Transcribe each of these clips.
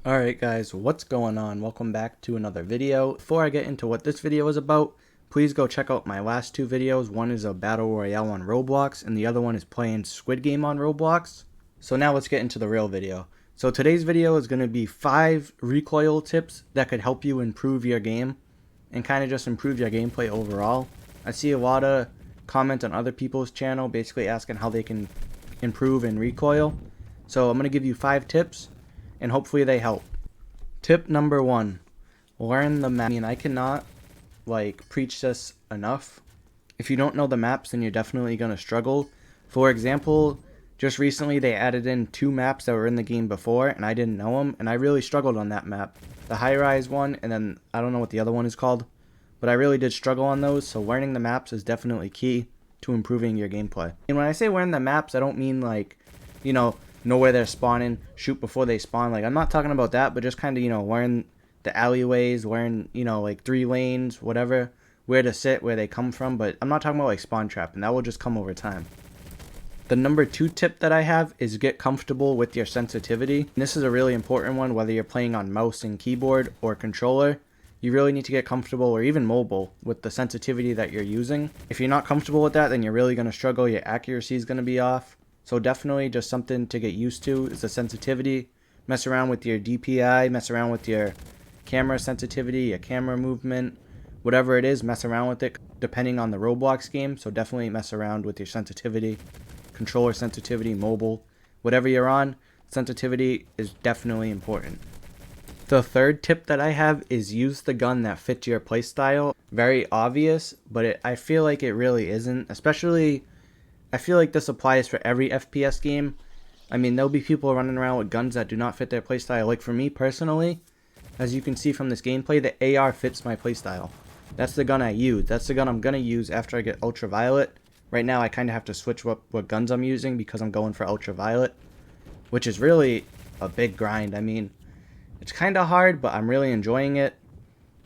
Alright guys, what's going on? Welcome back to another video. Before I get into what this video is about, please go check out my last two videos. One is a battle royale on Roblox and the other one is playing Squid Game on Roblox. So now let's get into the real video. So today's video is going to be 5 recoil tips that could help you improve your game and kind of just improve your gameplay overall. I see a lot of comments on other people's channel basically asking how they can improve in recoil. So I'm going to give you 5 tips and hopefully they help. Tip number 1, learn the map. I mean, I cannot preach this enough. If you don't know the maps, then you're definitely going to struggle. For example, just recently they added in 2 maps that were in the game before and I didn't know them, and I really struggled on that map. The high-rise one, and then I don't know what the other one is called, but I really did struggle on those, so learning the maps is definitely key to improving your gameplay. And when I say learn the maps, I don't mean know where they're spawning, shoot before they spawn. I'm not talking about that, but just kind of, learn the alleyways, learn, 3 lanes, whatever, where to sit, where they come from. But I'm not talking about spawn trap, and that will just come over time. The number 2 tip that I have is get comfortable with your sensitivity. And this is a really important one, whether you're playing on mouse and keyboard or controller. You really need to get comfortable, or even mobile, with the sensitivity that you're using. If you're not comfortable with that, then you're really going to struggle. Your accuracy is going to be off. So definitely just something to get used to is the sensitivity. Mess around with your DPI, mess around with your camera sensitivity, your camera movement, whatever it is, mess around with it depending on the Roblox game. So definitely mess around with your sensitivity, controller sensitivity, mobile, whatever you're on, sensitivity is definitely important. The third tip that I have is use the gun that fits your playstyle. Very obvious, but I feel like it really isn't, especially I feel like this applies for every FPS game. I mean, there'll be people running around with guns that do not fit their playstyle. Like for me personally, as you can see from this gameplay, the AR fits my playstyle. That's the gun I use. That's the gun I'm going to use after I get ultraviolet. Right now I kind of have to switch what guns I'm using because I'm going for ultraviolet, which is really a big grind. I mean, it's kind of hard, but I'm really enjoying it.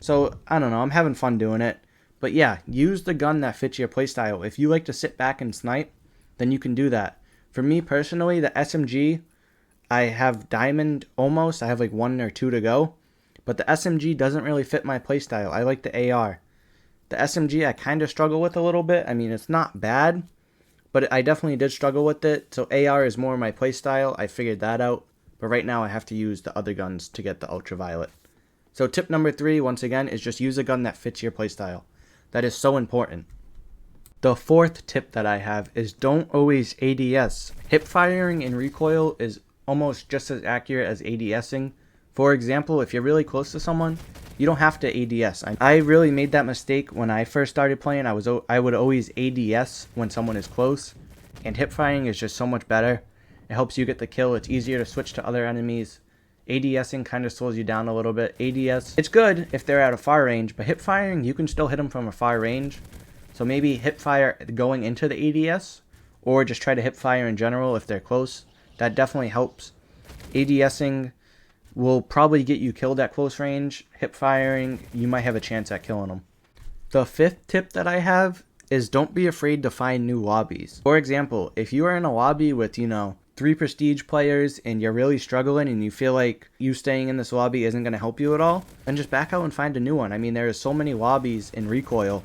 So, I don't know, I'm having fun doing it. But yeah, use the gun that fits your playstyle. If you like to sit back and snipe, then you can do that. For me personally, the SMG, I have diamond almost. I have 1 or 2 to go. But the SMG doesn't really fit my playstyle. I like the AR. The SMG I kind of struggle with a little bit. I mean, it's not bad, but I definitely did struggle with it. So AR is more my playstyle. I figured that out. But right now I have to use the other guns to get the ultraviolet. So tip number 3, once again, is just use a gun that fits your playstyle. That is so important. The 4th tip that I have is don't always ADS. Hip firing in recoil is almost just as accurate as ADSing. For example, if you're really close to someone, you don't have to ADS. I really made that mistake when I first started playing. I would always ADS when someone is close, and hip firing is just so much better. It helps you get the kill. It's easier to switch to other enemies. ADSing kind of slows you down a little bit. ADS, it's good if they're at a far range, but hip firing, you can still hit them from a far range. So maybe hip fire going into the ADS, or just try to hip fire in general if they're close. That definitely helps. ADSing will probably get you killed at close range. Hip firing, you might have a chance at killing them. The 5th tip that I have is don't be afraid to find new lobbies. For example, if you are in a lobby with, 3 prestige players and you're really struggling and you feel like you staying in this lobby isn't going to help you at all, then just back out and find a new one. I mean, there are so many lobbies in Recoil.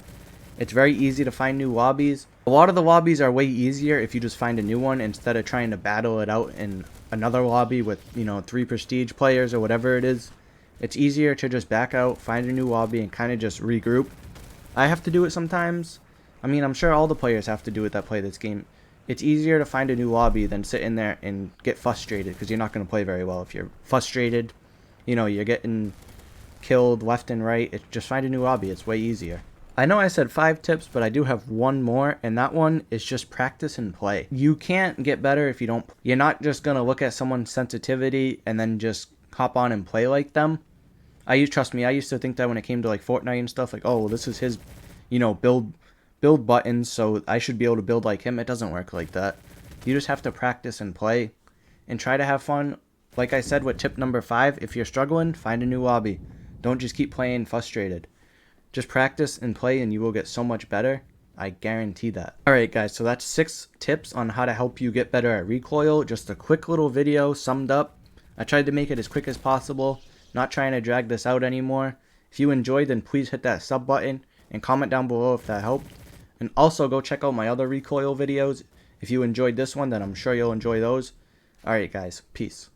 It's very easy to find new lobbies. A lot of the lobbies are way easier if you just find a new one instead of trying to battle it out in another lobby with, 3 prestige players or whatever it is. It's easier to just back out, find a new lobby, and kind of just regroup. I have to do it sometimes. I mean, I'm sure all the players have to do it that play this game. It's easier to find a new lobby than sit in there and get frustrated, because you're not going to play very well if you're frustrated. You're getting killed left and right. Just find a new lobby. It's way easier. I know I said 5 tips, but I do have one more, and that one is just practice and play. You can't get better if you don't. You're not just going to look at someone's sensitivity and then just hop on and play like them. Trust me, I used to think that when it came to Fortnite and stuff, oh, well, this is his, build buttons, so I should be able to build like him. It doesn't work like that. You just have to practice and play and try to have fun. Like I said with tip number 5, if you're struggling, find a new lobby. Don't just keep playing frustrated. Just practice and play and you will get so much better. I guarantee that. Alright guys, so that's 6 tips on how to help you get better at recoil. Just a quick little video summed up. I tried to make it as quick as possible, not trying to drag this out anymore. If you enjoyed, then please hit that sub button and comment down below if that helped. And also go check out my other Recoil videos. If you enjoyed this one, then I'm sure you'll enjoy those. Alright guys, peace.